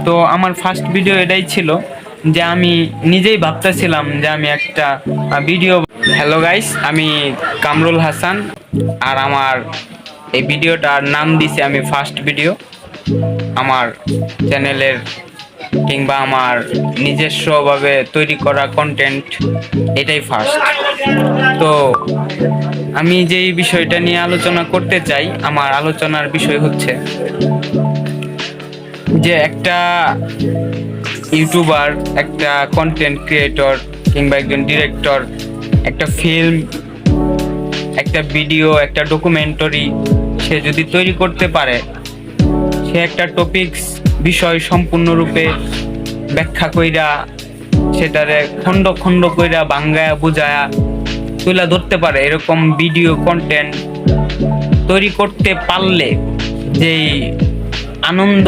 তো আমার first video এটাই ছিল যে আমি নিজেই ভাবতেছিলাম যে আমি একটা ভিডিও। হ্যালো গাইস, আমি কামরুল হাসান, আর আমার এই ভিডিওটার নাম দিছি আমি ফার্স্ট ভিডিও। আমার চ্যানেলের কিংবা আমার নিজস্বভাবে তৈরি করা কন্টেন্ট এটাই ফার্স্ট। তো আমি যেই বিষয়টা নিয়ে আলোচনা করতে চাই, আমার আলোচনার বিষয় হচ্ছে যে একটা ইউটিউবার, একটা কন্টেন্ট ক্রিয়েটর কিংবা একজন ডিরেক্টর একটা ফিল্ম, একটা ভিডিও, একটা ডকুমেন্টারি সে যদি তৈরি করতে পারে, সে একটা টপিকস বিষয় সম্পূর্ণরূপে ব্যাখ্যা কইরা সেটারে খণ্ড খণ্ড কইরা বাঙ্গায়া বুঝায়া তুলে ধরতে পারে, এরকম ভিডিও কন্টেন্ট তৈরি করতে পারলে যেই আনন্দ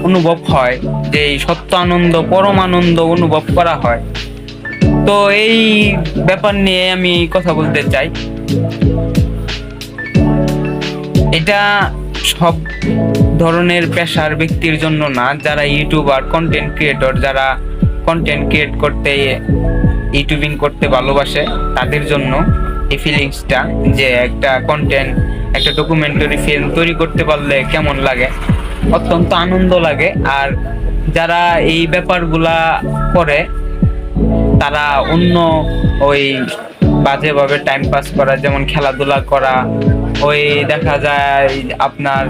অনুভব হয়, যেই সত্য আনন্দ, পরম আনন্দ অনুভব করা হয়, তো এই ব্যাপার নিয়ে আমি কথা বলতে চাই। এটা সব ধরনের পেশার ব্যক্তির জন্য না, যারা ইউটিউবার, কন্টেন্ট ক্রিয়েটর, যারা কন্টেন্ট ক্রিয়েট করতে, ইউটিউবিং করতে ভালোবাসে, তাদের জন্য এই ফিলিংসটা যে একটা কন্টেন্ট, একটা ডকুমেন্টারি ফিল্ম তৈরি করতে পারলে কেমন লাগে, অত্যন্ত আনন্দ লাগে। আর যারা এই ব্যাপারগুলা করে তারা অন্য ওই বাজেভাবে টাইম পাস করা, যেমন খেলাধুলা করা, ওই দেখা যায় আপনার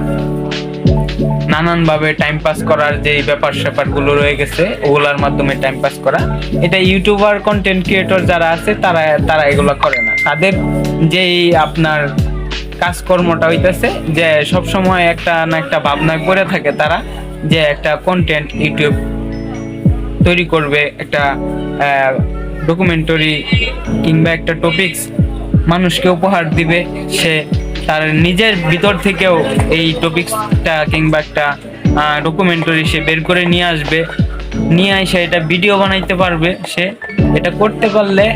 নানানভাবে টাইম পাস করার যে ব্যাপার স্যাপারগুলো রয়ে গেছে, ওগুলোর মাধ্যমে টাইম পাস করা, এটা ইউটিউবার, কন্টেন্ট ক্রিয়েটর যারা আছে তারা তারা এগুলো করে না। তাদের যেই আপনার কাজকর্মটা হইতেছে যে সব সময় একটা না একটা ভাবনায় পড়ে থাকে তারা, যে একটা কন্টেন্ট ইউটিউব তৈরি করবে, একটা ডকুমেন্টারি কিংবা একটা টপিকস মানুষকে উপহার দিবে। সে তার নিজের ভিতর থেকেও এই টপিকসটা কিংবা একটা ডকুমেন্টারি সে বের করে নিয়ে আসবে, নিয়ে এসে এটা ভিডিও বানাইতে পারবে। সে এটা করতে পারলে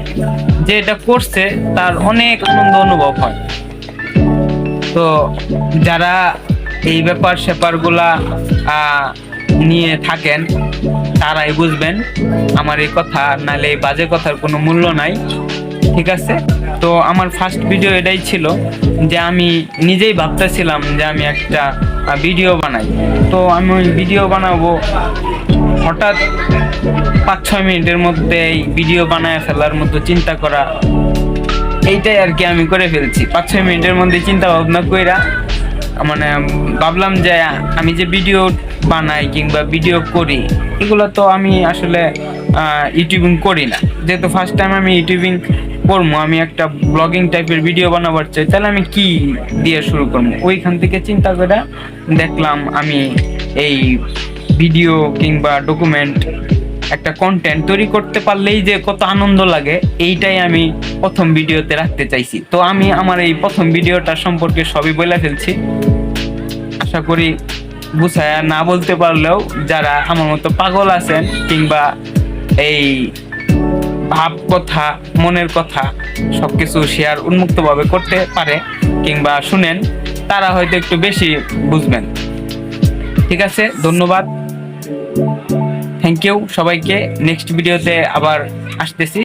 যে এটা করছে তার অনেক আনন্দ অনুভব হয়। তো যারা এই ব্যাপার স্যাপারগুলা নিয়ে থাকেন তারাই বুঝবেন আমার এই কথা, নাহলে এই বাজে কথার কোনো মূল্য নাই। ঠিক আছে? তো আমার ফার্স্ট ভিডিও এটাই ছিল যে আমি নিজেই ভাবতেছিলাম যে আমি একটা ভিডিও বানাই। তো আমি ওই ভিডিও বানাবো, হঠাৎ 5-6 মিনিটের মধ্যে এই ভিডিও বানায় ফেলার মতো চিন্তা করা, এইটাই আর কি আমি করে ফেলছি। 5-6 মিনিটের মধ্যে চিন্তা ভাবনা কইরা মানে ভাবলাম যে আমি যে ভিডিও বানাই কিংবা ভিডিও করি, এগুলো তো আমি আসলে ইউটিউবিং করি না। যেহেতু ফার্স্ট টাইম আমি ইউটিউবিং করবো, আমি একটা ব্লগিং টাইপের ভিডিও বানাবার চাই, তাহলে আমি কি দিয়ে শুরু করবো? ওইখান থেকে চিন্তা করে দেখলাম আমি এই ভিডিও কিংবা ডকুমেন্ট, একটা কন্টেন্ট তৈরি করতে পারলেই যে কত আনন্দ লাগে, এইটাই আমি প্রথম ভিডিওতে রাখতে চাইছি। তো আমি আমার এই প্রথম ভিডিওটা সম্পর্কে সবই বলে ফেলছি। আশা করি বুঝায়া না বলতে পারলেও যারা আমার মতো পাগল আছেন কিংবা এই ভাব কথা, মনের কথা সবকিছু শেয়ার উন্মুক্তভাবে করতে পারে কিংবা শুনেন, তারা হয়তো একটু বেশি বুঝবেন। ঠিক আছে, ধন্যবাদ, থ্যাংক ইউ সবাইকে। নেক্সট ভিডিওতে আবার আসতেছি।